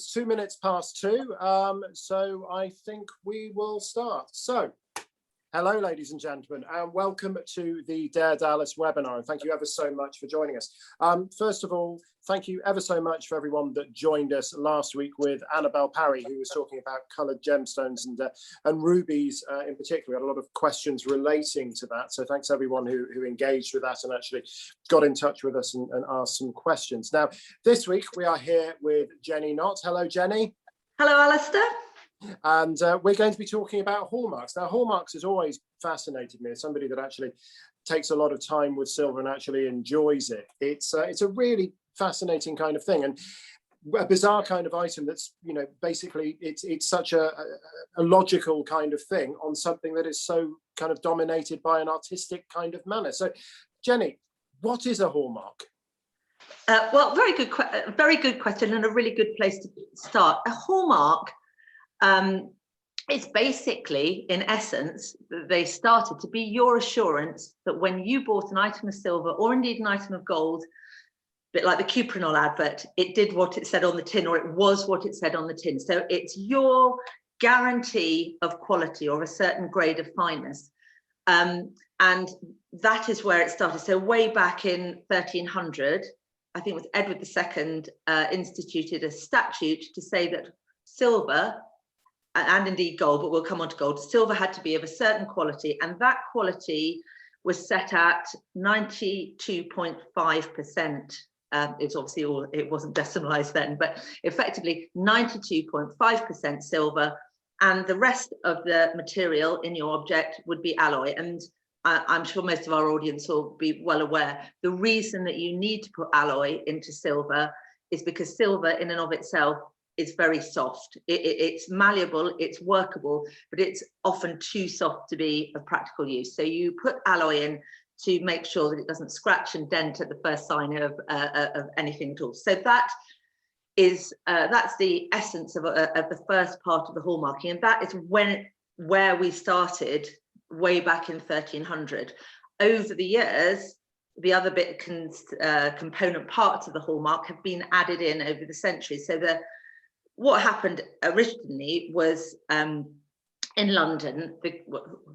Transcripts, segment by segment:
It's 2 minutes past 2, so I think we will start. So, hello, ladies and gentlemen, and welcome to the Dare Dallas webinar, and thank you ever so much for joining us. First of all, thank you ever so much for everyone that joined us last week with Annabelle Parry, who was talking about coloured gemstones and rubies in particular. We had a lot of questions relating to that, so thanks everyone who engaged with that and actually got in touch with us and asked some questions. Now, this week we are here with Jenny Knott. Hello, Jenny. Hello, Alastair. And we're going to be talking about hallmarks. Now, hallmarks has always fascinated me as somebody that actually takes a lot of time with silver and actually enjoys it. It's a really fascinating kind of thing, and a bizarre kind of item that's, you know, basically it's such a logical kind of thing on something that is so kind of dominated by an artistic kind of manner. So, Jenny, what is a hallmark? Well, very good question, and a really good place to start. A hallmark is basically, in essence, they started to be your assurance that when you bought an item of silver or indeed an item of gold, a bit like the Cuprinol advert, it did what it said on the tin, or it was what it said on the tin. So it's your guarantee of quality or a certain grade of fineness. And that is where it started. So way back in 1300, I think it was Edward II instituted a statute to say that silver, and indeed gold, but we'll come on to gold, silver had to be of a certain quality, and that quality was set at 92.5%. It's obviously it wasn't decimalized then, but effectively 92.5% silver, and the rest of the material in your object would be alloy. And I'm sure most of our audience will be well aware, the reason that you need to put alloy into silver is because silver in and of itself is very soft. It's malleable, it's workable, but it's often too soft to be of practical use. So you put alloy in to make sure that it doesn't scratch and dent at the first sign of anything at all. So that is that's the essence of the first part of the hallmarking, and that is where we started way back in 1300. Over the years, the other component parts of the hallmark have been added in over the centuries. So what happened originally was in London,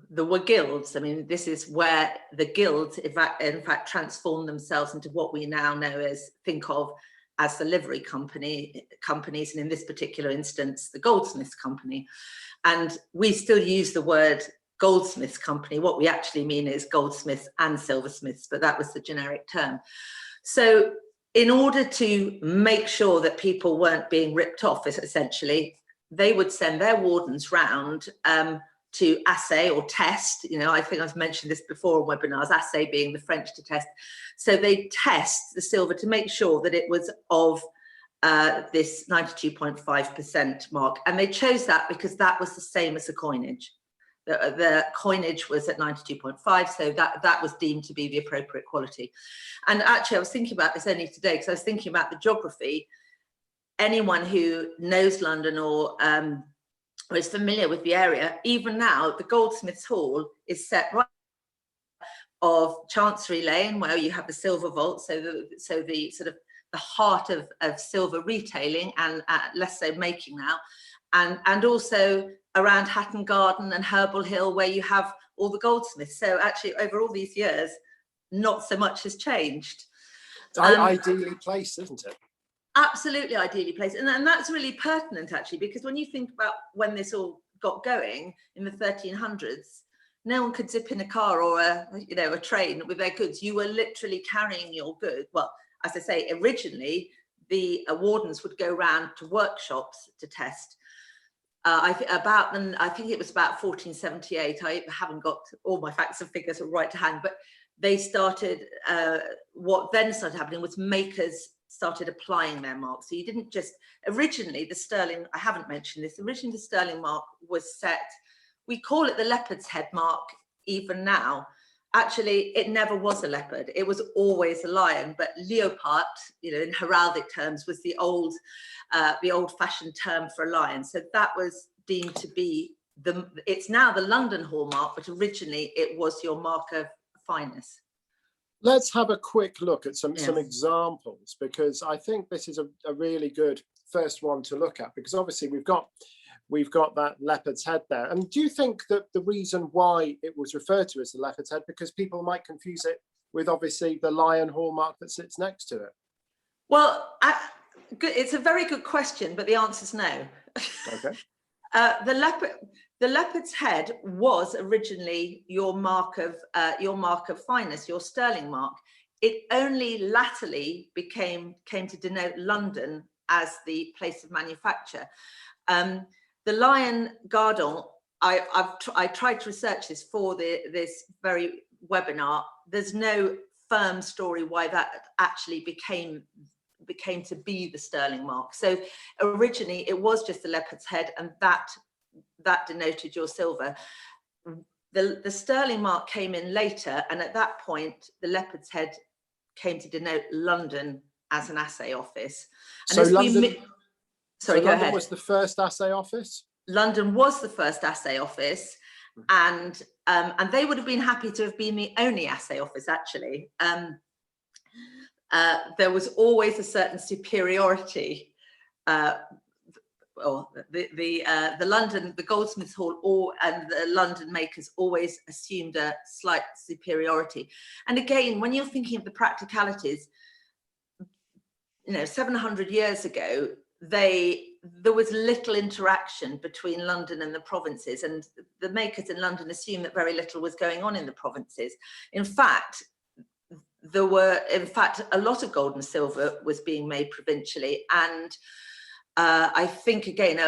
there were guilds. I mean, this is where the guilds, in fact, transformed themselves into what we now think of as the livery companies, and in this particular instance, the goldsmiths company. And we still use the word goldsmiths company. What we actually mean is goldsmiths and silversmiths, but that was the generic term. So in order to make sure that people weren't being ripped off, essentially, they would send their wardens round to assay or test. You know, I think I've mentioned this before on webinars, assay being the French to test. So they test the silver to make sure that it was of this 92.5% mark. And they chose that because that was the same as the coinage. The coinage was at 92.5, so that was deemed to be the appropriate quality. And actually, I was thinking about this only today because I was thinking about the geography. Anyone who knows London or is familiar with the area, even now, the Goldsmiths Hall is set right of Chancery Lane, where you have the silver vault, so the sort of the heart of silver retailing and less so making now, and also around Hatton Garden and Herbal Hill, where you have all the goldsmiths. So actually, over all these years, not so much has changed. Ideally placed, isn't it? Absolutely ideally placed. And that's really pertinent, actually, because when you think about when this all got going in the 1300s, no one could zip in a car or a train with their goods. You were literally carrying your goods. Well, as I say, originally, the wardens would go around to workshops to test. I think it was about 1478. I haven't got all my facts and figures right to hand, but they started, what then started happening was makers started applying their marks. So you didn't just, originally the sterling, I haven't mentioned this, originally the sterling mark was set, we call it the leopard's head mark even now. Actually, it never was a leopard. It was always a lion, but leopard, in heraldic terms, was the old-fashioned term for a lion. So that was deemed to be it's now the London hallmark, but originally it was your mark of fineness. Let's have a quick look at some examples, because I think this is a really good first one to look at, because obviously we've got that leopard's head there. And do you think that the reason why it was referred to as the leopard's head, because people might confuse it with obviously the lion hallmark that sits next to it? Well, it's a very good question, but the answer is no. Okay. The leopard's head was originally your mark of fineness, your sterling mark. It only latterly came to denote London as the place of manufacture. The lion guerdon, I tried to research this for this very webinar. There's no firm story why that actually became to be the sterling mark. So originally it was just the leopard's head, and that denoted your silver. The sterling mark came in later, and at that point the leopard's head came to denote London as an assay office. And so London, sorry, go London ahead. was the first assay office? London was the first assay office, and they would have been happy to have been the only assay office, actually. There was always a certain superiority. The Goldsmiths Hall and the London makers always assumed a slight superiority. And again, when you're thinking of the practicalities, 700 years ago, there was little interaction between London and the provinces, and the makers in London assumed that very little was going on in the provinces. In fact, a lot of gold and silver was being made provincially, and I think, again,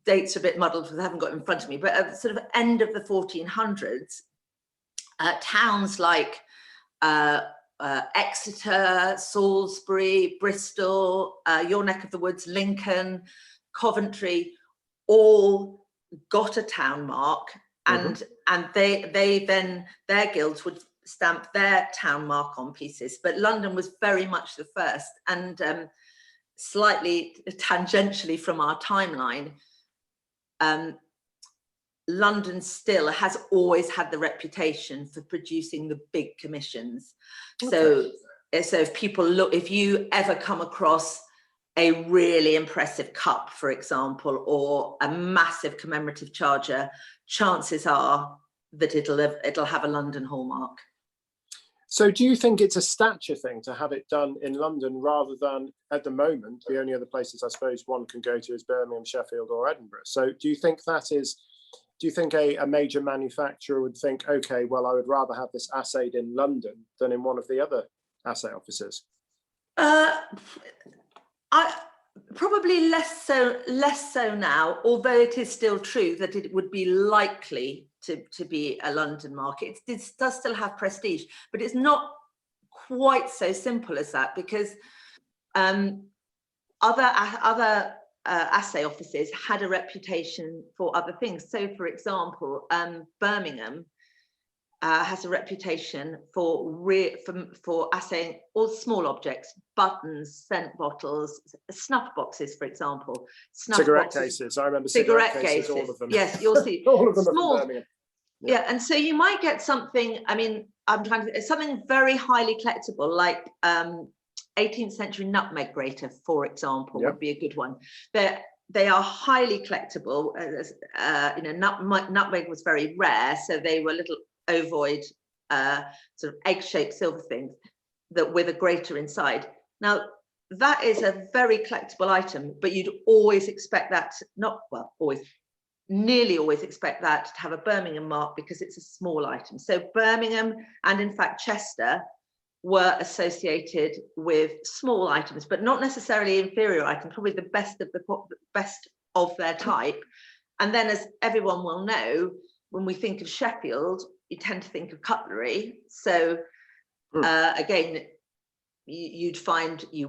dates are a bit muddled because I haven't got it in front of me, but at the sort of end of the 1400s, towns like Exeter, Salisbury, Bristol, your neck of the woods, Lincoln, Coventry, all got a town mark, and they then, their guilds would stamp their town mark on pieces. But London was very much the first, and slightly tangentially from our timeline, London still has always had the reputation for producing the big commissions. Okay. So if you ever come across a really impressive cup, for example, or a massive commemorative charger, chances are that it'll have a London hallmark. So do you think it's a stature thing to have it done in London rather than, at the moment, the only other places I suppose one can go to is Birmingham, Sheffield or Edinburgh? So do you think a major manufacturer would think, okay, well, I would rather have this assayed in London than in one of the other assay offices? Probably less so now, although it is still true that it would be likely to be a London market. It does still have prestige, but it's not quite so simple as that, because other assay offices had a reputation for other things. So, for example, Birmingham has a reputation for assaying all small objects, buttons, scent bottles, snuff boxes, for example. Cigarette cases. I remember cigarette cases, all of them. Yes, you'll see. All of them small. Are from Birmingham. Yeah, and so you might get something. I mean, something very highly collectible, like 18th century nutmeg grater, for example, would be a good one. They are highly collectible. Nutmeg was very rare, so they were little ovoid, sort of egg-shaped silver things that with a grater inside. Now, that is a very collectible item, but you'd always expect that, nearly always expect that to have a Birmingham mark because it's a small item. So Birmingham and in fact Chester were associated with small items, but not necessarily inferior items, probably the best of their type. And then, as everyone will know, when we think of Sheffield, you tend to think of cutlery. So again, you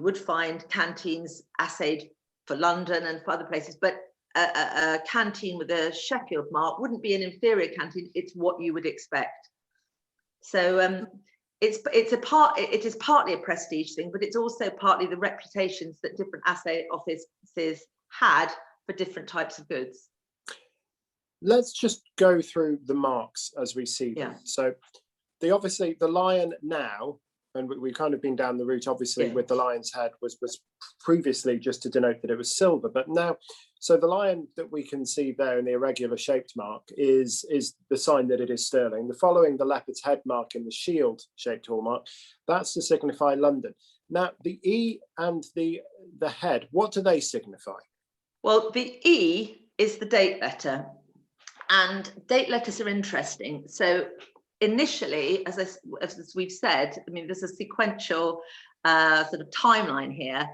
would find canteens assayed for London and for other places, but a canteen with a Sheffield mark wouldn't be an inferior canteen. It's what you would expect. So it is partly a prestige thing, but it's also partly the reputations that different assay offices had for different types of goods. Let's just go through the marks as we see them. So obviously the lion now and we've kind of been down the route, obviously, Yeah. with the lion's head was previously just to denote that it was silver, but now, so the lion that we can see there in the irregular shaped mark is the sign that it is sterling. The following, the leopard's head mark in the shield shaped hallmark, that's to signify London. Now, the E and the head, what do they signify? Well, the E is the date letter, and date letters are interesting. So initially, as we've said, I mean, there's a sequential sort of timeline here.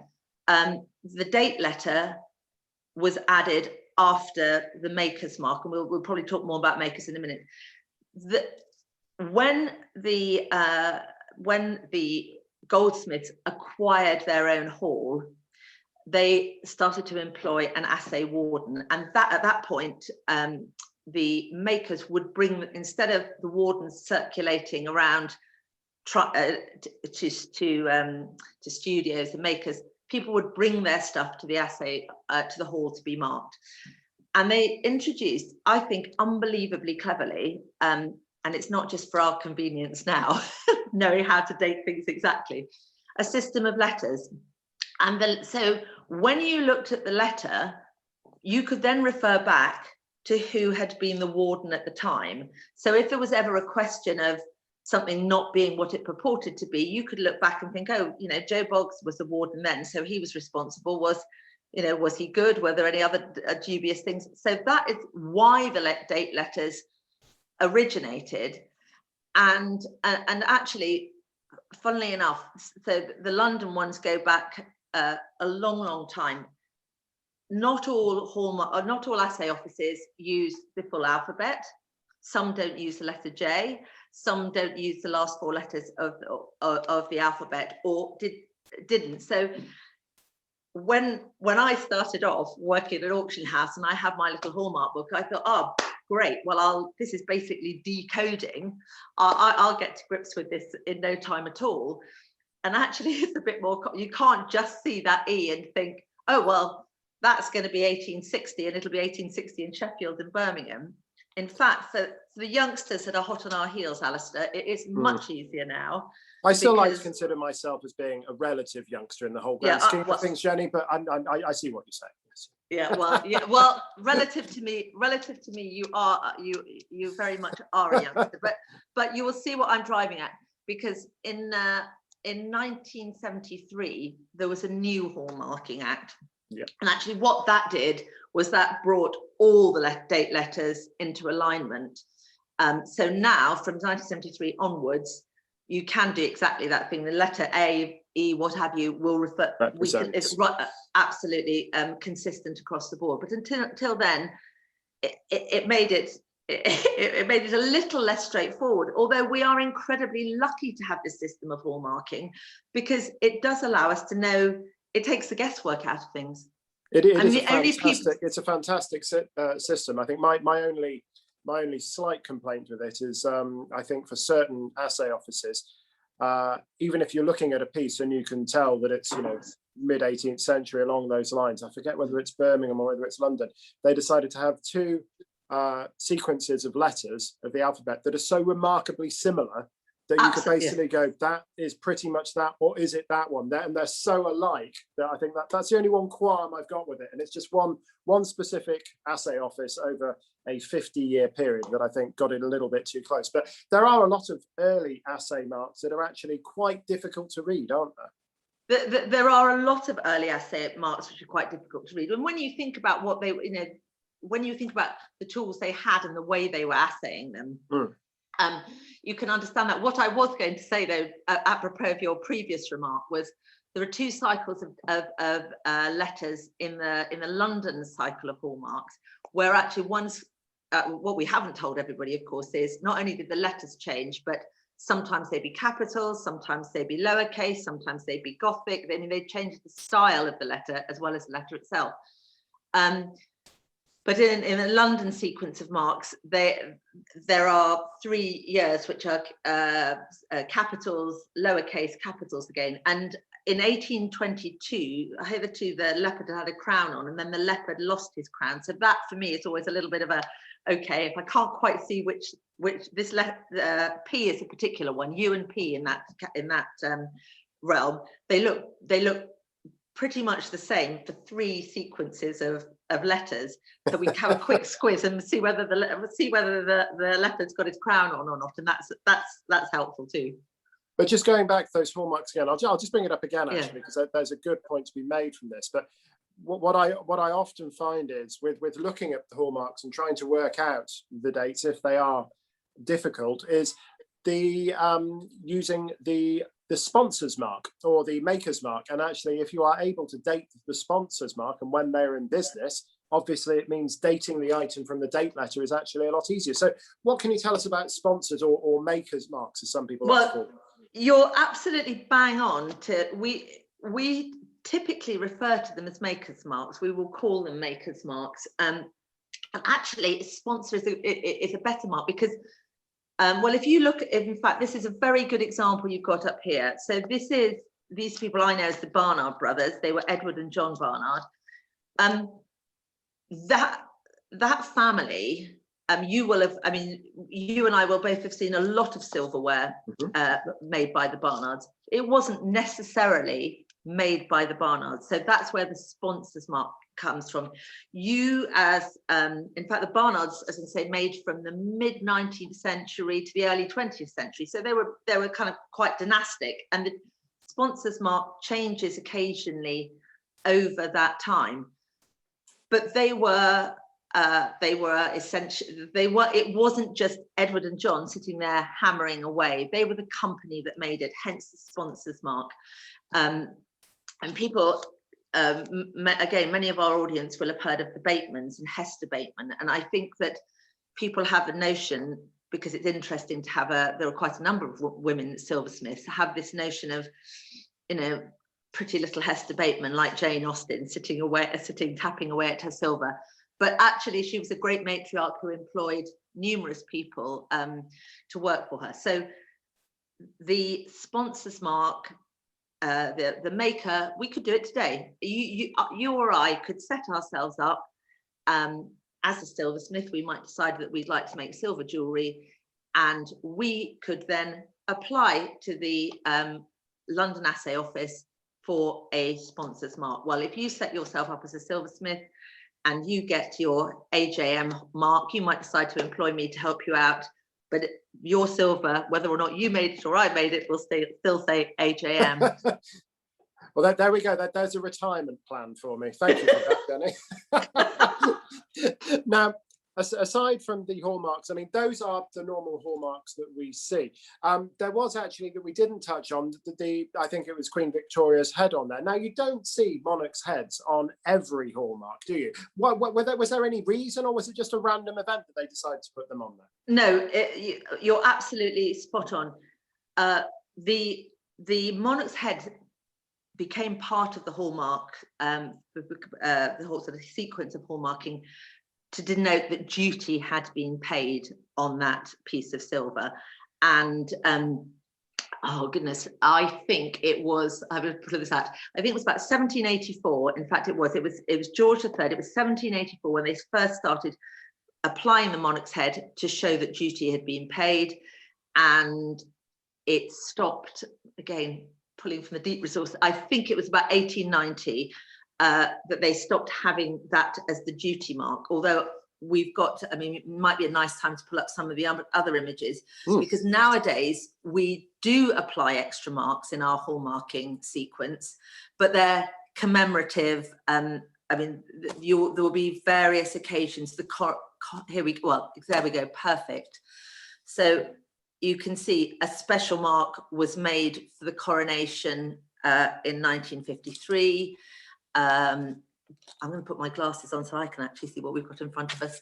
The date letter was added after the maker's mark, and we'll probably talk more about makers in a minute. When the goldsmiths acquired their own hall, they started to employ an assay warden, and that at that point the makers would bring, instead of the wardens circulating around to studios, the makers, people would bring their stuff to the assay to the hall to be marked. And they introduced, I think, unbelievably cleverly, and it's not just for our convenience now, knowing how to date things exactly, a system of letters. And so when you looked at the letter, you could then refer back to who had been the warden at the time. So if there was ever a question of something not being what it purported to be, you could look back and think, oh, you know, Joe Boggs was the warden then, so he was responsible. Was he good? Were there any other dubious things? So that is why the date letters originated. And actually, funnily enough, so the London ones go back a long time. Not all assay offices use the full alphabet. Some don't use the letter J. Some don't use the last 4 letters of the alphabet, or didn't. So when I started off working at an auction house and I had my little hallmark book, I thought, oh, great. Well, this is basically decoding. I'll get to grips with this in no time at all. And actually, it's a bit more. You can't just see that E and think, oh, well, that's going to be 1860, and it'll be 1860 in Sheffield and Birmingham. In fact, for the youngsters that are hot on our heels, Alastair, it is much easier now. I still like to consider myself as being a relative youngster in the whole grand scheme of things, Jenny, but I see what you're saying. Yes. Well, relative to me, you very much are a youngster, but you will see what I'm driving at, because in 1973 there was a new Hallmarking Act. Yeah. And actually what that did was that brought all the date letters into alignment. So now from 1973 onwards, you can do exactly that thing. The letter A, E, what have you, will refer. It's absolutely consistent across the board. But until then, it made it a little less straightforward. Although we are incredibly lucky to have this system of hallmarking, because it does allow us to know. It takes the guesswork out of things. It's a fantastic system. I think my only slight complaint with it is I think for certain assay offices, even if you're looking at a piece and you can tell that it's mid 18th century along those lines, I forget whether it's Birmingham or whether it's London, they decided to have 2 sequences of letters of the alphabet that are so remarkably similar that you could basically go, that is pretty much that, or is it that one? And they're so alike that I think that's the only one qualm I've got with it. And it's just one specific assay office over a 50-year period that I think got it a little bit too close. But there are a lot of early assay marks that are actually quite difficult to read, aren't there? There are a lot of early assay marks which are quite difficult to read. And when you think about what they, when you think about the tools they had and the way they were assaying them, you can understand that. What I was going to say, though, apropos of your previous remark, was there are 2 cycles of letters in the London cycle of hallmarks, where actually one's what we haven't told everybody, of course, is not only did the letters change, but sometimes they be capitals, sometimes they be lowercase, sometimes they be Gothic. They changed the style of the letter as well as the letter itself. But in a London sequence of marks, there are 3 years which are capitals, lowercase, capitals again. And in 1822, hitherto the leopard had a crown on, and then the leopard lost his crown. So that for me is always a little bit of a, okay, if I can't quite see which this P is a particular one, U and P in that realm, they look pretty much the same for 3 sequences of letters. So we have a quick squiz and see whether the leopard's got his crown on or not, and that's helpful too. But just going back to those hallmarks again, I'll just bring it up again actually, because there's a good point to be made from this. But what I often find is with looking at the hallmarks and trying to work out the dates, if they are difficult, is the using the sponsor's mark or the maker's mark. And actually, if you are able to date the sponsor's mark and when they're in business, obviously it means dating the item from the date letter is actually a lot easier. So what can you tell us about sponsors or maker's marks, as some people like to call them? You're absolutely bang on. We typically refer to them as maker's marks. We will call them maker's marks. And actually, sponsor is a better mark because, well, if you look at, in fact, this is a very good example you've got up here. So these people I know as the Barnard brothers. They were Edward and John Barnard. That family, you will have, I mean, you and I will both have seen a lot of silverware made by the Barnards. It wasn't necessarily made by the Barnards. So that's where the sponsor's mark comes from. You as, in fact, the Barnards, as I say, made from the mid-19th century to the early 20th century. So they were kind of quite dynastic, and the sponsor's mark changes occasionally over that time. But they were essentially, it wasn't just Edward and John sitting there hammering away. They were the company that made it, hence the sponsor's mark. And people, again, many of our audience will have heard of the Batemans and Hester Bateman. And I think that people have a notion, because it's interesting to have there are quite a number of women silversmiths, have this notion of, you know, pretty little Hester Bateman like Jane Austen tapping away at her silver. But actually, she was a great matriarch who employed numerous people to work for her. So the sponsor's mark, the maker, we could do it today. You or I could set ourselves up as a silversmith. We might decide that we'd like to make silver jewellery, and we could then apply to the London Assay Office for a sponsor's mark. Well, if you set yourself up as a silversmith and you get your AJM mark, you might decide to employ me to help you out, but your silver, whether or not you made it or I made it, will still say AJM. Well, there we go. There's a retirement plan for me. Thank you for that, Jenny. Now, aside from the hallmarks, I mean, those are the normal hallmarks that we see. There was actually, that we didn't touch on, I think it was Queen Victoria's head on there. Now, you don't see monarchs' heads on every hallmark, do you? Was there any reason, or was it just a random event that they decided to put them on there? No, you're absolutely spot on. The monarch's head became part of the hallmark, the whole sort of sequence of hallmarking, to denote that duty had been paid on that piece of silver. And oh goodness, I think it was, I will put this out, I think it was about 1784. In fact, it was George III. It was 1784 when they first started applying the monarch's head to show that duty had been paid. And it stopped, again, pulling from the deep resource, I think it was about 1890, that they stopped having that as the duty mark. Although we've got, I mean, it might be a nice time to pull up some of the other images, because nowadays we do apply extra marks in our hallmarking sequence, but they're commemorative. I mean, there will be various occasions. There we go, perfect. So you can see a special mark was made for the coronation in 1953. I'm going to put my glasses on so I can actually see what we've got in front of us.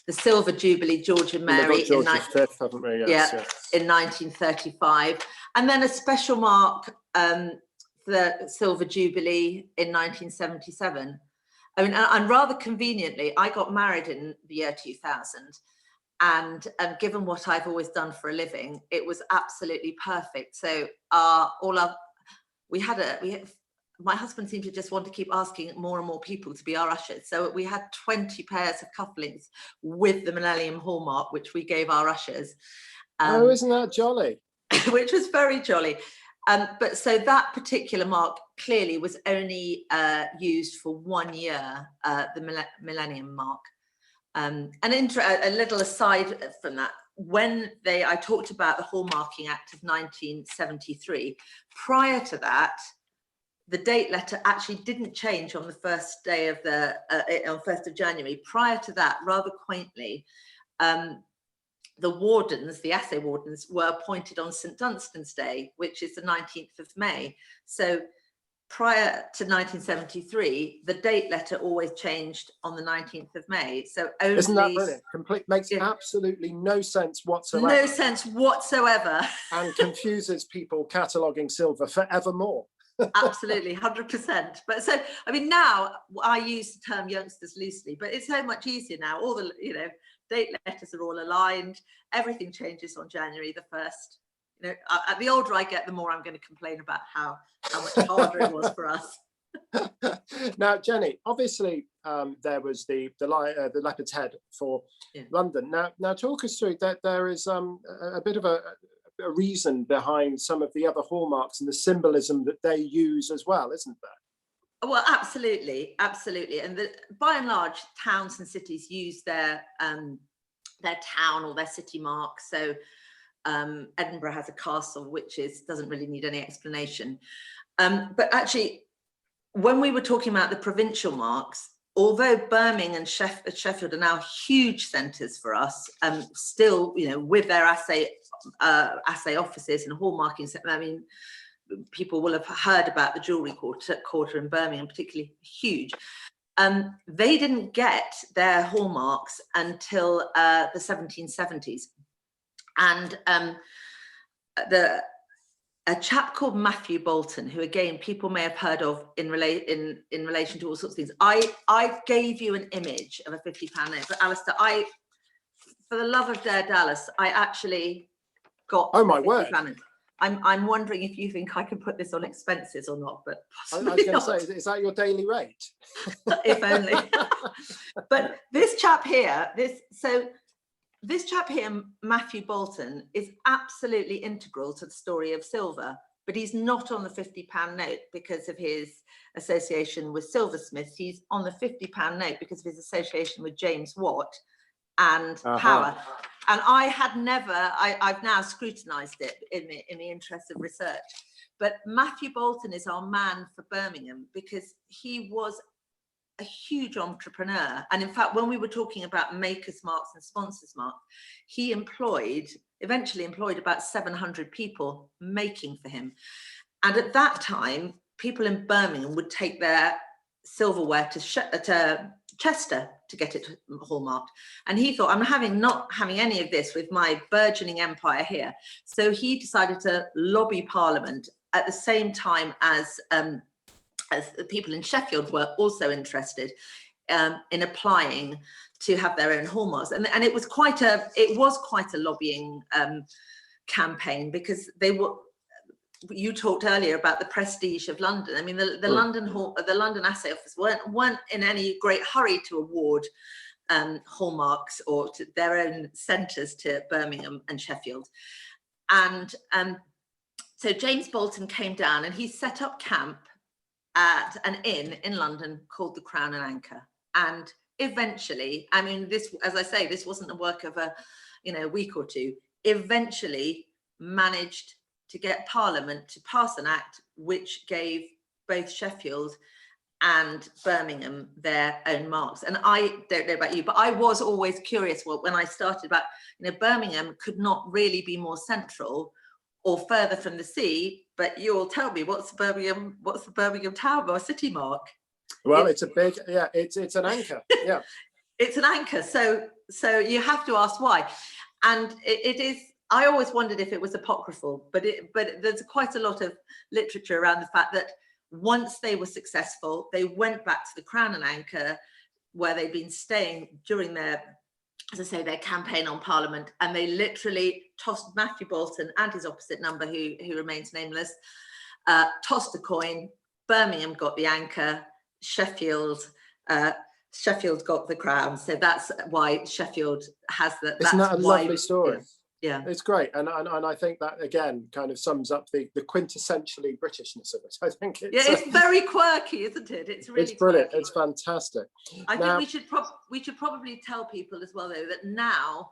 The Silver Jubilee, George and Mary, in 1935, and then a special mark for the Silver Jubilee in 1977. I mean, and rather conveniently, I got married in the year 2000, and given what I've always done for a living, it was absolutely perfect. So my husband seemed to just want to keep asking more and more people to be our ushers. So we had 20 pairs of cufflinks with the Millennium Hallmark, which we gave our ushers. Oh, isn't that jolly? Which was very jolly. But so that particular mark clearly was only used for 1 year, the Millennium Mark. A little aside from that, when I talked about the Hallmarking Act of 1973, prior to that, the date letter actually didn't change on the first day of on 1st of January. Prior to that, rather quaintly, the wardens, the assay wardens, were appointed on St. Dunstan's Day, which is the 19th of May. So prior to 1973, the date letter always changed on the 19th of May. So only, isn't that brilliant? Makes absolutely no sense whatsoever. No sense whatsoever. And confuses people cataloguing silver forevermore. Absolutely, 100%. But so, I mean, now I use the term youngsters loosely, but it's so much easier now. All the, date letters are all aligned. Everything changes on January the 1st. The older I get, the more I'm going to complain about how much harder it was for us. Now, Jenny, obviously there was the leopard's head for London. Now talk us through that. There is a bit of a reason behind some of the other hallmarks and the symbolism that they use as well, isn't there? Well, absolutely. And by and large, towns and cities use their town or their city mark. So Edinburgh has a castle, which doesn't really need any explanation. But actually, when we were talking about the provincial marks, although Birmingham and Sheffield are now huge centres for us, still, with their assay offices and hallmarking, I mean, people will have heard about the jewellery quarter in Birmingham, particularly huge. They didn't get their hallmarks until the 1770s. And a chap called Matthew Bolton, who again people may have heard of in relation to all sorts of things. I gave you an image of a £50 note, but Alastair, for the love of Dare Dallas, I actually got. Oh my word! I'm wondering if you think I can put this on expenses or not, but possibly I was going to say, is that your daily rate? If only. But this chap here, this chap here, Matthew Bolton, is absolutely integral to the story of silver, but he's not on the £50 note because of his association with silversmiths. He's on the £50 note because of his association with James Watt and power. And I've now scrutinised it in the interest of research. But Matthew Bolton is our man for Birmingham because he was a huge entrepreneur. And in fact, when we were talking about makers marks and sponsors marks, he eventually employed about 700 people making for him. And at that time, people in Birmingham would take their silverware to Chester to get it hallmarked. And he thought, I'm not having any of this with my burgeoning empire here. So he decided to lobby Parliament at the same time as the people in Sheffield were also interested in applying to have their own hallmarks. And it was quite a lobbying campaign, because you talked earlier about the prestige of London. I mean, the London Assay Office weren't in any great hurry to award hallmarks or to their own centres to Birmingham and Sheffield. And so James Bolton came down and he set up camp at an inn in London called the Crown and Anchor. And eventually, I mean, this, as I say, this wasn't the work of a week or two, eventually managed to get Parliament to pass an act which gave both Sheffield and Birmingham their own marks. And I don't know about you, but I was always curious when I started about, Birmingham could not really be more central or further from the sea, but you all tell me, what's the Birmingham town or city mark? Well, it's an anchor. Yeah. It's an anchor. So you have to ask why. And it is, I always wondered if it was apocryphal, but there's quite a lot of literature around the fact that once they were successful, they went back to the Crown and Anchor, where they'd been staying during their, as I say, their campaign on Parliament, and they literally tossed Matthew Bolton and his opposite number, who remains nameless, tossed a coin. Birmingham got the anchor. Sheffield got the crown. So that's why Sheffield has that. Isn't that a lovely story? Yeah, it's great, and I think that again kind of sums up the quintessentially Britishness of it. I think it's very quirky, isn't it? It's really it's brilliant. quirky. It's fantastic. I think we should probably tell people as well, though, that now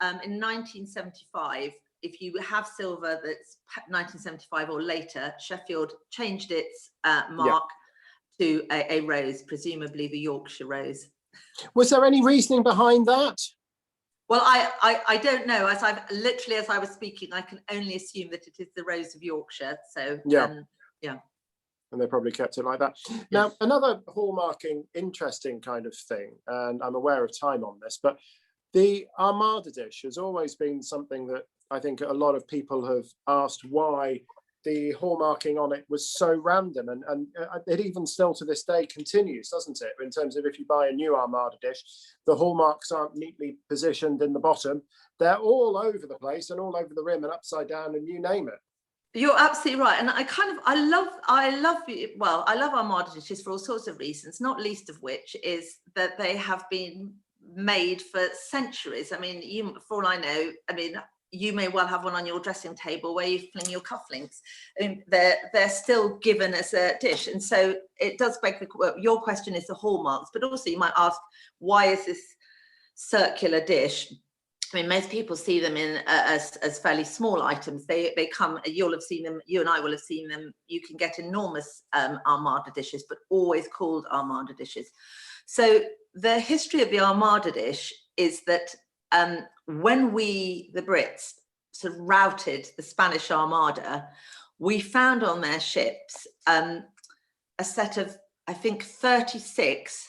in 1975, if you have silver that's 1975 or later, Sheffield changed its mark to a rose, presumably the Yorkshire rose. Was there any reasoning behind that? Well, I don't know. As I was speaking, I can only assume that it is the Rose of Yorkshire. So yeah. And they probably kept it like that. Now, another hallmarking interesting kind of thing, and I'm aware of time on this, but the Armada dish has always been something that I think a lot of people have asked why the hallmarking on it was so random, and it even still to this day continues, doesn't it? In terms of if you buy a new Armada dish, the hallmarks aren't neatly positioned in the bottom. They're all over the place and all over the rim and upside down and you name it. You're absolutely right. And I love Armada dishes for all sorts of reasons, not least of which is that they have been made for centuries. I mean, for all I know, you may well have one on your dressing table where you fling your cufflinks, and they're still given as a dish. And so it does beg your question is the hallmarks, but also you might ask, why is this circular dish? I mean, most people see them as fairly small items. They come, you'll have seen them, you and I will have seen them. You can get enormous Armada dishes, but always called Armada dishes. So the history of the Armada dish is that when the Brits sort of routed the Spanish Armada, we found on their ships a set of, I think, 36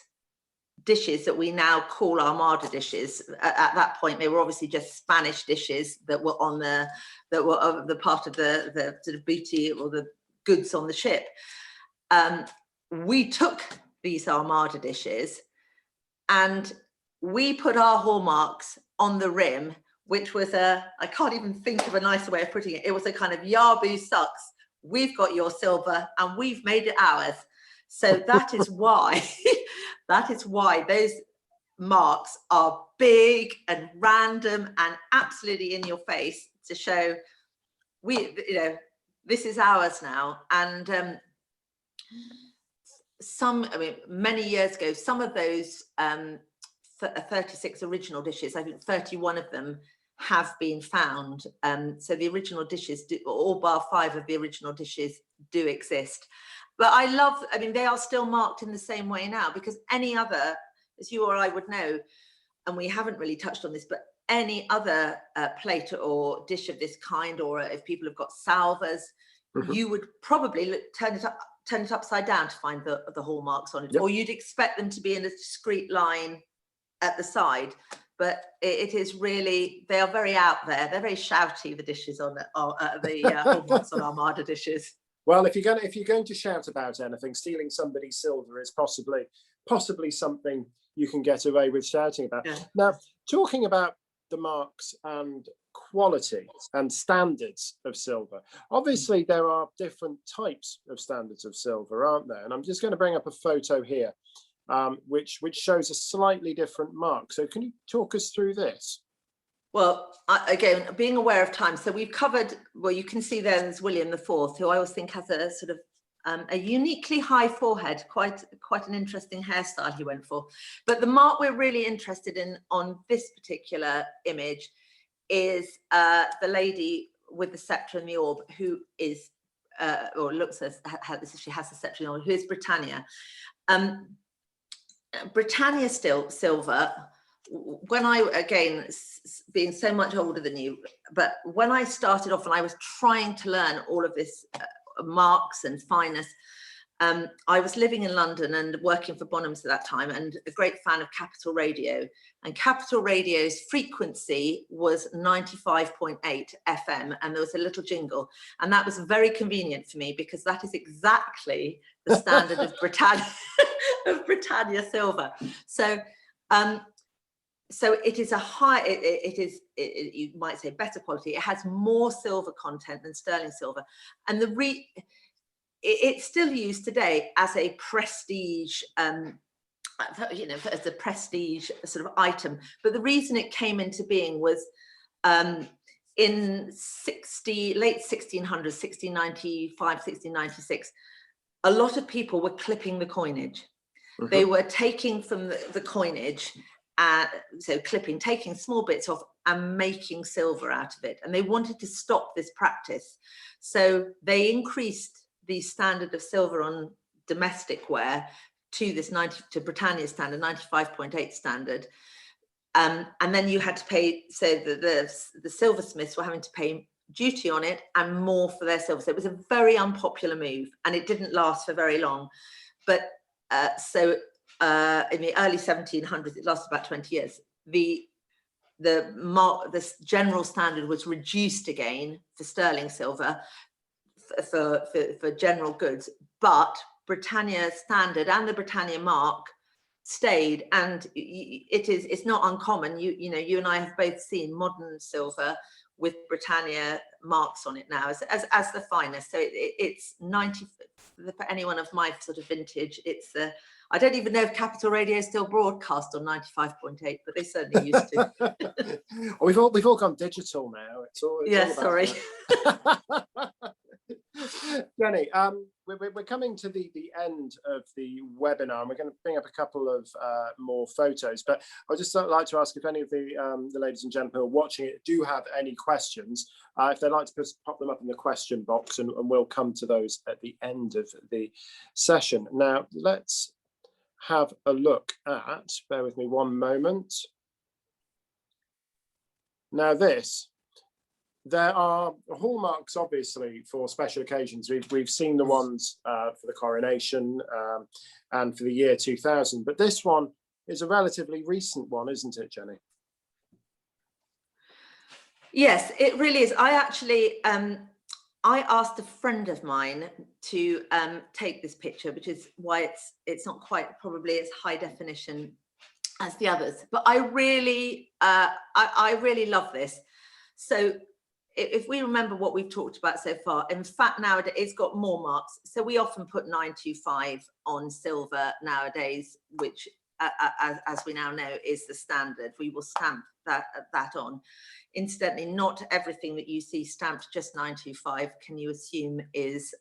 dishes that we now call Armada dishes. At that point, they were obviously just Spanish dishes that were of the part of the sort of booty or the goods on the ship. We took these Armada dishes and we put our hallmarks on the rim, which was I can't even think of a nicer way of putting it. It was a kind of Yabu sucks. We've got your silver and we've made it ours. So that is why, those marks are big and random and absolutely in your face to show this is ours now. And many years ago, some of those 36 original dishes, I think 31 of them have been found. So the original dishes, all bar 5 of the original dishes do exist. But they are still marked in the same way now, because any other, as you or I would know, and we haven't really touched on this, but any other plate or dish of this kind, or if people have got salvers, you would probably turn it upside down to find the hallmarks on it, or you'd expect them to be in a discrete line at the side. But it is really, they are very out there. They're very shouty, the dishes on the hallmarks on Armada dishes. Well, if you're going to shout about anything, stealing somebody's silver is possibly something you can get away with shouting about. Yeah. Now, talking about the marks and quality and standards of silver, obviously there are different types of standards of silver, aren't there? And I'm just going to bring up a photo here, which shows a slightly different mark. So can you talk us through this? Well, again, being aware of time, so we've covered, well, you can see there's William IV, who I always think has a sort of a uniquely high forehead, quite an interesting hairstyle he went for. But the mark we're really interested in on this particular image is the lady with the sceptre and the orb, who is, or looks as she has the sceptre and the orb, who is Britannia. Britannia silver. When again, being so much older than you, but when I started off and I was trying to learn all of this marks and fineness, I was living in London and working for Bonhams at that time, and a great fan of Capital Radio. And Capital Radio's frequency was 95.8 FM, and there was a little jingle, and that was very convenient for me because that is exactly the standard of Britannia silver. So it is a high, you might say better quality. It has more silver content than sterling silver. And it's still used today as a prestige, as a prestige sort of item. But the reason it came into being was in late 1600s, 1695, 1696, a lot of people were clipping the coinage. Mm-hmm. They were taking from the coinage, so clipping, taking small bits off and making silver out of it. And they wanted to stop this practice. So they increased the standard of silver on domestic wear to this to Britannia standard, 95.8 standard. And then you had to pay, so the silversmiths were having to pay duty on it and more for their silver. So it was a very unpopular move, and it didn't last for very long. But in the early 1700s, it lasted about 20 years. The general standard was reduced again for sterling silver for general goods, but Britannia standard and the Britannia mark stayed, and it's not uncommon. You and I have both seen modern silver with Britannia marks on it now as the finest. So it's 90 for anyone of my sort of vintage. It's I don't even know if Capital Radio still broadcast on 95.8, but they certainly used to. We've all gone digital now. It's all sorry. Jenny, we're coming to the end of the webinar, and we're going to bring up a couple of more photos. But I'd just like to ask if any of the ladies and gentlemen who are watching it do have any questions. If they'd like to pop them up in the question box, and we'll come to those at the end of the session. Now, let's have a look at, bear with me one moment. Now there are hallmarks, obviously, for special occasions. We've seen the ones for the coronation and for the year 2000, but this one is a relatively recent one, isn't it, Jenny? Yes, it really is. I actually, I asked a friend of mine to take this picture, which is why it's not quite probably as high definition as the others. But I really love this. So if we remember what we've talked about so far, in fact, nowadays it's got more marks. So we often put 925 on silver nowadays, which, as we now know, is the standard. We will stamp that on. Incidentally, not everything that you see stamped just 925 can you assume is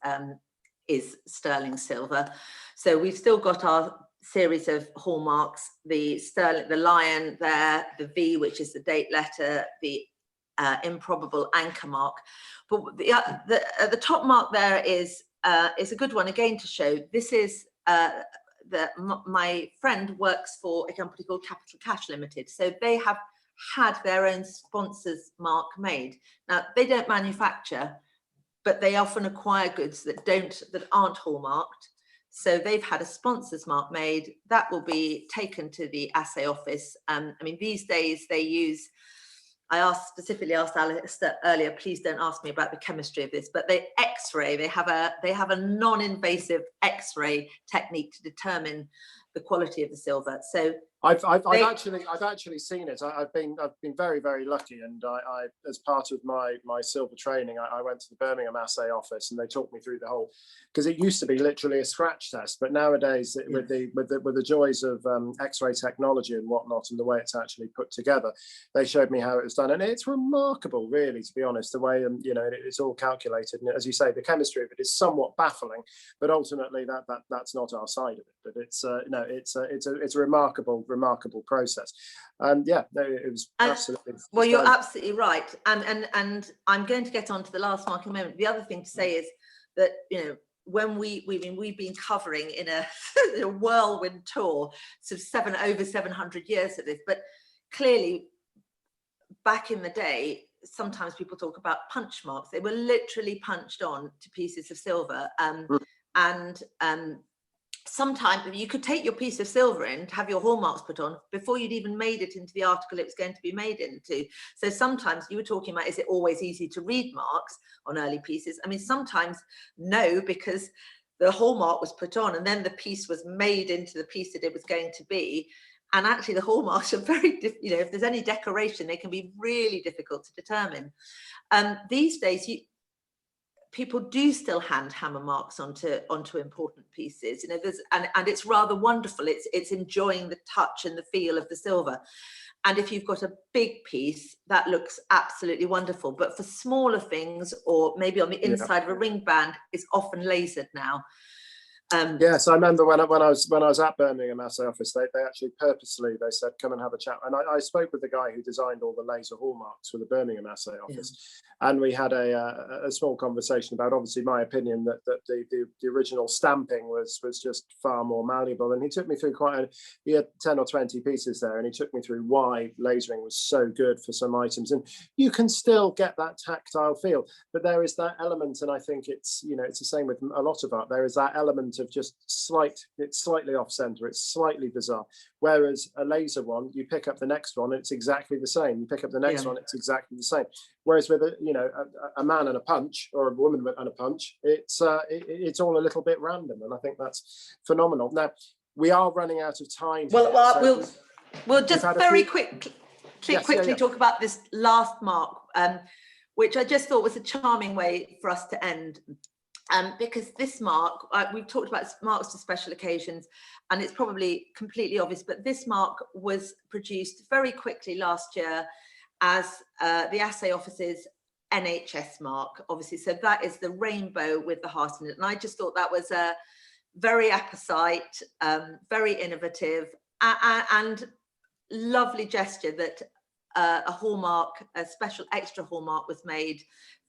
sterling silver. So we've still got our series of hallmarks: the sterling, the lion there, the V, which is the date letter, the improbable anchor mark. But the top mark there is a good one again to show. This is my friend works for a company called Capital Cash Limited, so they have had their own sponsors mark made. Now they don't manufacture, but they often acquire goods that aren't hallmarked. So they've had a sponsors mark made that will be taken to the assay office. I mean, these days they use, I specifically asked Alastair earlier, please don't ask me about the chemistry of this, but they X-ray, they have a non-invasive X-ray technique to determine the quality of the silver. So I've actually seen it. I've been very, very lucky, and I as part of my silver training, I went to the Birmingham assay office, and they talked me through the whole, because it used to be literally a scratch test, but nowadays with the joys of X-ray technology and whatnot, and the way it's actually put together, they showed me how it was done, and it's remarkable, really, to be honest. The way it's all calculated, and as you say, the chemistry of it is somewhat baffling, but ultimately that's not our side of it. But it's a remarkable process. And it was absolutely well, you're absolutely right, and I'm going to get on to the last mark in a moment. The other thing to say is that when we've been covering in a whirlwind tour sort of over 700 years of this, but clearly back in the day sometimes people talk about punch marks. They were literally punched on to pieces of silver, and sometimes you could take your piece of silver in to have your hallmarks put on before you'd even made it into the article it was going to be made into. So sometimes you were talking about, is it always easy to read marks on early pieces? I mean, sometimes no, because the hallmark was put on and then the piece was made into the piece that it was going to be. And actually the hallmarks are very, if there's any decoration, they can be really difficult to determine. These days, people do still hand hammer marks onto important pieces. You know, there's and it's rather wonderful. It's enjoying the touch and the feel of the silver. And if you've got a big piece, that looks absolutely wonderful. But for smaller things, or maybe on the inside of a ring band, it's often lasered now. Yes, I remember when I was at Birmingham Assay office, they actually purposely, they said, come and have a chat. And I spoke with the guy who designed all the laser hallmarks for the Birmingham Assay office. And we had a small conversation about, obviously, my opinion that the original stamping was just far more malleable. And he took me through he had 10 or 20 pieces there, and he took me through why lasering was so good for some items. And you can still get that tactile feel, but there is that element, and I think it's, you know, it's the same with a lot of art. There is that element of just it's slightly off center, it's slightly bizarre. Whereas a laser one, you pick up the next one, it's exactly the same. You pick up the next one, it's exactly the same. Whereas with a man and a punch, or a woman and a punch, it's all a little bit random, and I think that's phenomenal. Now we are running out of time. We'll just very quickly talk about this last mark, which I just thought was a charming way for us to end. Because this mark, we've talked about marks to special occasions, and it's probably completely obvious, but this mark was produced very quickly last year as the Assay Office's NHS mark, obviously. So that is the rainbow with the heart in it. And I just thought that was a very apposite, very innovative, and lovely gesture that a hallmark, a special extra hallmark was made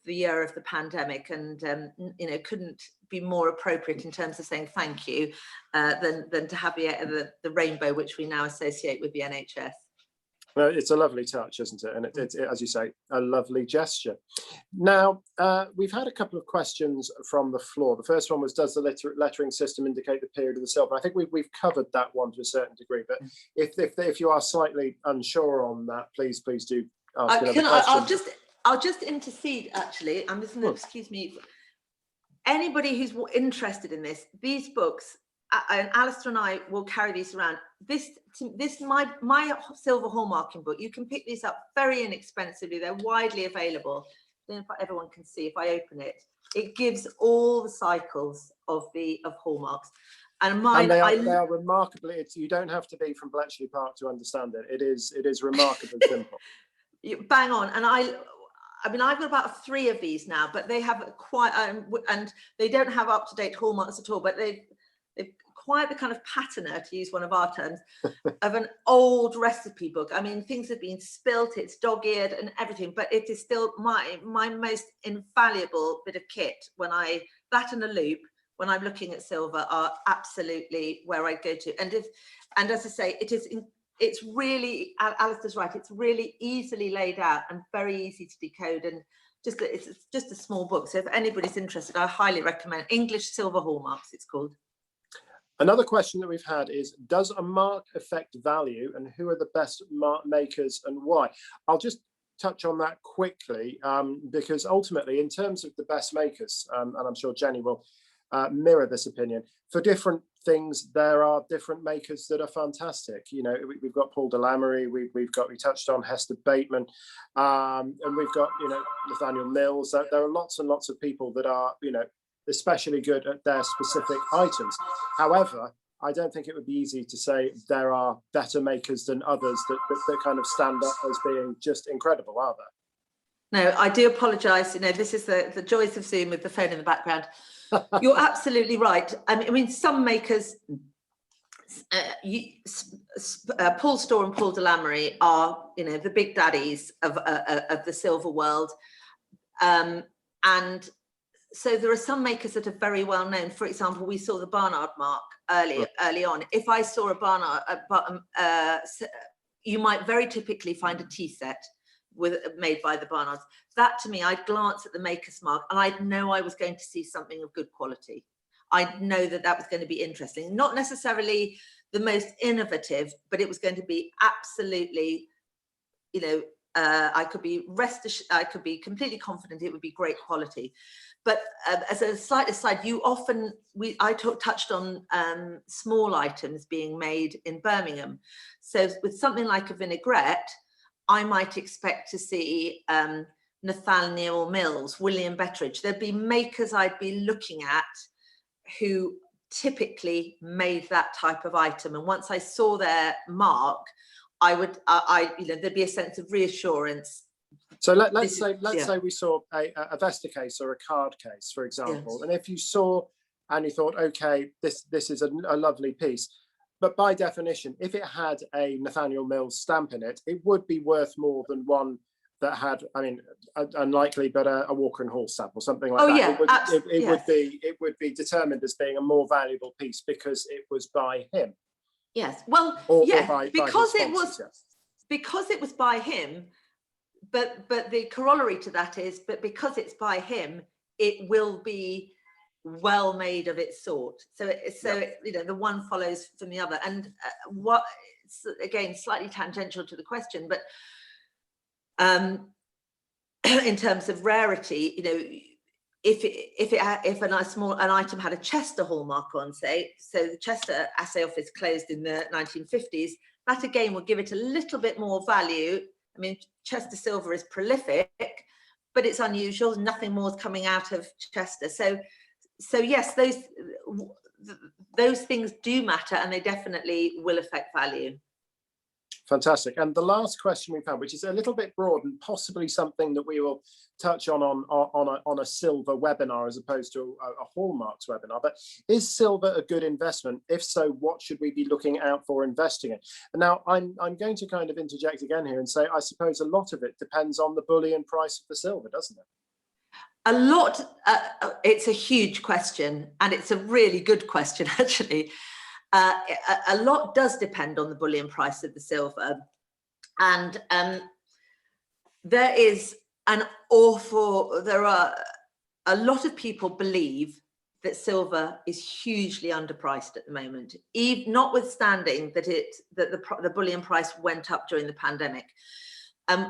the year of the pandemic, and couldn't be more appropriate in terms of saying thank you than to have the rainbow, which we now associate with the NHS. Well, it's a lovely touch, isn't it? And it's as you say, a lovely gesture. Now, we've had a couple of questions from the floor. The first one was, does the lettering system indicate the period of the silver? I think we've covered that one to a certain degree, but if you are slightly unsure on that, please do ask another question. I'll just intercede, actually. I'm just going to, excuse me, anybody who's interested in this, these books, and Alastair and I will carry these around. My silver hallmarking book, you can pick these up very inexpensively. They're widely available. I don't know if everyone can see if I open it. It gives all the cycles of hallmarks. And mine, they are remarkably, you don't have to be from Bletchley Park to understand it. It is remarkably simple. Bang on. And I mean, I've got about 3 of these now, but they have quite, and they don't have up-to-date hallmarks at all, but they've quite the kind of patina, to use one of our terms, of an old recipe book. I mean, things have been spilt, it's dog-eared and everything, but it is still my most invaluable bit of kit. That and a loop, when I'm looking at silver, are absolutely where I go to. And as I say, it's really, Alastair's right, it's really easily laid out and very easy to decode, and it's just a small book. So if anybody's interested, I highly recommend English Silver Hallmarks, it's called. Another question that we've had is, does a mark affect value, and who are the best mark makers and why? I'll just touch on that quickly, because ultimately, in terms of the best makers, and I'm sure Jenny will mirror this opinion, for different things there are different makers that are fantastic. You know, we've got Paul Delamere, we touched on Hester Bateman, and we've got, you know, Nathaniel Mills. There are lots and lots of people that are, you know, especially good at their specific items. However, I don't think it would be easy to say there are better makers than others that kind of stand up as being just incredible, are there? No, I do apologise. You know, this is the joys of Zoom with the phone in the background. You're absolutely right. I mean, some makers, Paul Storr and Paul Delamere are, you know, the big daddies of the silver world, and so there are some makers that are very well known. For example, we saw the Barnard mark early on. If I saw a Barnard, you might very typically find a tea set made by the Barnards. That, to me, I'd glance at the maker's mark and I'd know I was going to see something of good quality. I'd know that was going to be interesting. Not necessarily the most innovative, but it was going to be absolutely, you know, I could be completely confident it would be great quality. But as a slight aside, I touched on small items being made in Birmingham. So with something like a vinaigrette, I might expect to see Nathaniel Mills, William Betteridge. There'd be makers I'd be looking at who typically made that type of item. And once I saw their mark, I would, there'd be a sense of reassurance. So let's say we saw a Vesta case or a card case, for example, and if you saw and you thought, okay, this is a lovely piece, but by definition, if it had a Nathaniel Mills stamp in it, it would be worth more than one that had, I mean, unlikely, but a Walker and Hall stamp or something like that. It would be determined as being a more valuable piece because it was by him. Yes, well, because it was by him. But the corollary to that is, but because it's by him, it will be well made of its sort. So the one follows from the other. And what, again, slightly tangential to the question, but in terms of rarity, if an item had a Chester hallmark on, say, so the Chester assay office closed in the 1950s, that again would give it a little bit more value. I mean, Chester silver is prolific, but it's unusual. Nothing more is coming out of Chester. So yes, those things do matter, and they definitely will affect value. Fantastic. And the last question we've had, which is a little bit broad and possibly something that we will touch on a silver webinar as opposed to a Hallmarks webinar, but is silver a good investment? If so, what should we be looking out for investing in? And now I'm going to kind of interject again here and say, I suppose a lot of it depends on the bullion price of the silver, doesn't it? A lot. It's a huge question, and it's a really good question, actually. A lot does depend on the bullion price of the silver, and there are a lot of people believe that silver is hugely underpriced at the moment, notwithstanding that the bullion price went up during the pandemic.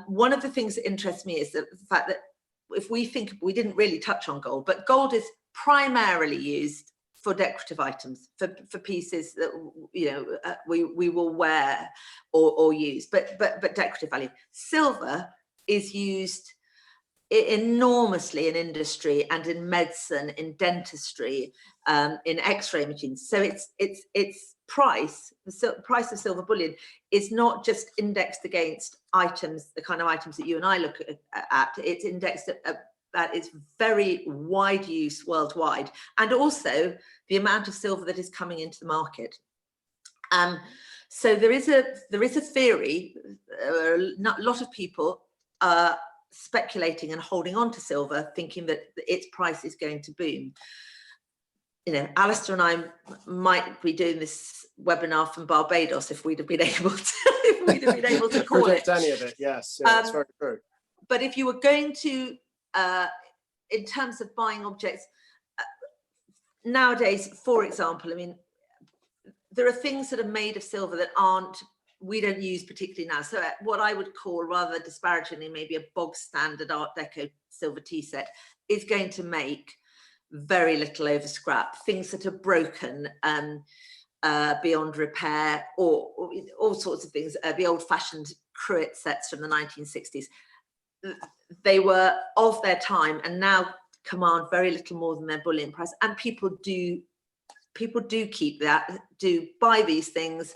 One of the things that interests me is the fact that if we think, we didn't really touch on gold, but gold is primarily used for decorative items, for pieces that we will wear or use, but decorative value. Silver is used enormously in industry and in medicine, in dentistry, in X-ray machines. So its price, the price of silver bullion, is not just indexed against items, the kind of items that you and I look at. It's indexed at its very wide use worldwide, and also the amount of silver that is coming into the market. So there is a theory, a lot of people are speculating and holding on to silver, thinking that its price is going to boom. Alastair and I might be doing this webinar from Barbados if we'd have been able to call predict any of it. Yes, that's very true. But if you were going to, in terms of buying objects, nowadays, for example, I mean, there are things that are made of silver that we don't use particularly now. So what I would call, rather disparagingly, maybe a bog standard Art Deco silver tea set is going to make very little over scrap. Things that are broken beyond repair, or all sorts of things, the old-fashioned cruet sets from the 1960s. They were of their time and now command very little more than their bullion price. And people do keep that, do buy these things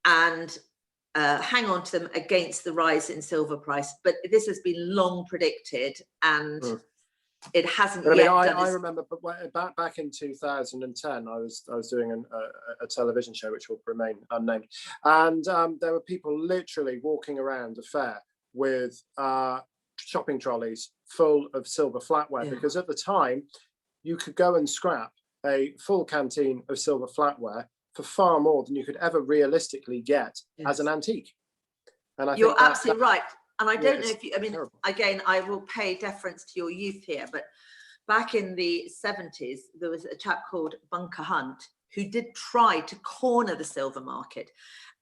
and hang on to them against the rise in silver price. But this has been long predicted, and it hasn't yet. I remember back in 2010, I was doing a television show which will remain unnamed, and there were people literally walking around a fair with shopping trolleys full of silver flatware, because at the time you could go and scrap a full canteen of silver flatware for far more than you could ever realistically get as an antique. And I You're think absolutely right. And I don't know if you, I mean, terrible. Again, I will pay deference to your youth here, but back in the 70s, there was a chap called Bunker Hunt who did try to corner the silver market.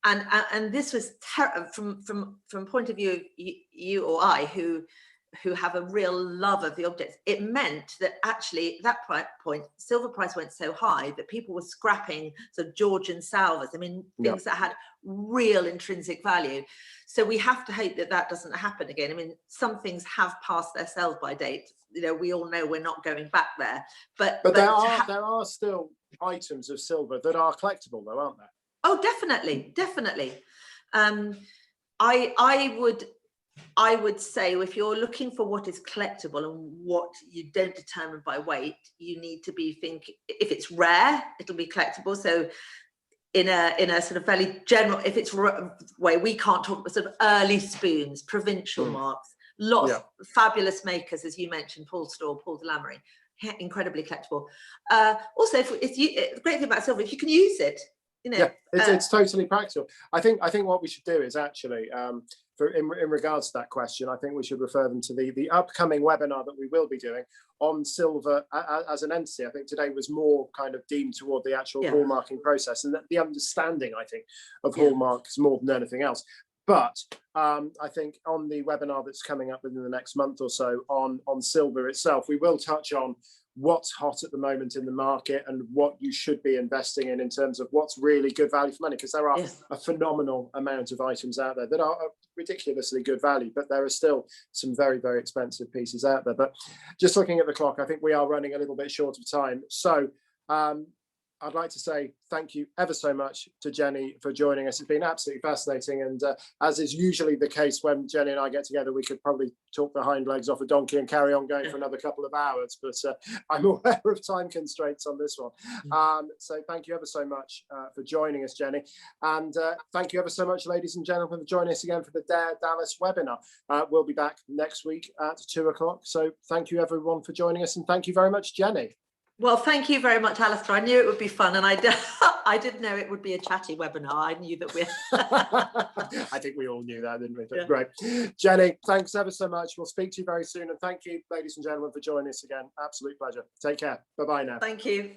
And this was from a point of view of you or I, who have a real love of the objects. It meant that actually at that point, silver price went so high that people were scrapping sort of Georgian salvers. I mean, things that had real intrinsic value. So we have to hope that that doesn't happen again. I mean, some things have passed their sell-by date. You know, we all know we're not going back there. But there are still items of silver that are collectible, though, aren't there? Oh, definitely, definitely. I would say, if you're looking for what is collectible and what you don't determine by weight, you need to be thinking, if it's rare, it'll be collectible. So in a sort of fairly general, if it's way, we can't talk about sort of early spoons, provincial marks, lots of fabulous makers, as you mentioned, Paul Storr, Paul de Lamery, incredibly collectible. Also, if you, the great thing about silver, if you can use it, you know, it's totally practical. I think what we should do is actually, in regards to that question, I think we should refer them to the upcoming webinar that we will be doing on silver as an entity. I think today was more kind of deemed toward the actual hallmarking process and the understanding, I think, of hallmarks more than anything else. But I think on the webinar that's coming up within the next month or so on silver itself, we will touch on what's hot at the moment in the market and what you should be investing in terms of what's really good value for money, because there are a phenomenal amount of items out there that are ridiculously good value, but there are still some very, very expensive pieces out there. But just looking at the clock, I think we are running a little bit short of time. So I'd like to say thank you ever so much to Jenny for joining us. It's been absolutely fascinating. And as is usually the case when Jenny and I get together, we could probably talk the hind legs off a donkey and carry on going for another couple of hours. But I'm aware of time constraints on this one. So thank you ever so much for joining us, Jenny. And thank you ever so much, ladies and gentlemen, for joining us again for the Dare Dallas webinar. We'll be back next week at 2 o'clock. So thank you, everyone, for joining us. And thank you very much, Jenny. Well, thank you very much, Alastair. I knew it would be fun, and I did know it would be a chatty webinar. I knew that we. I think we all knew that, didn't we? But great, Jenny. Thanks ever so much. We'll speak to you very soon, and thank you, ladies and gentlemen, for joining us again. Absolute pleasure. Take care. Bye bye now. Thank you.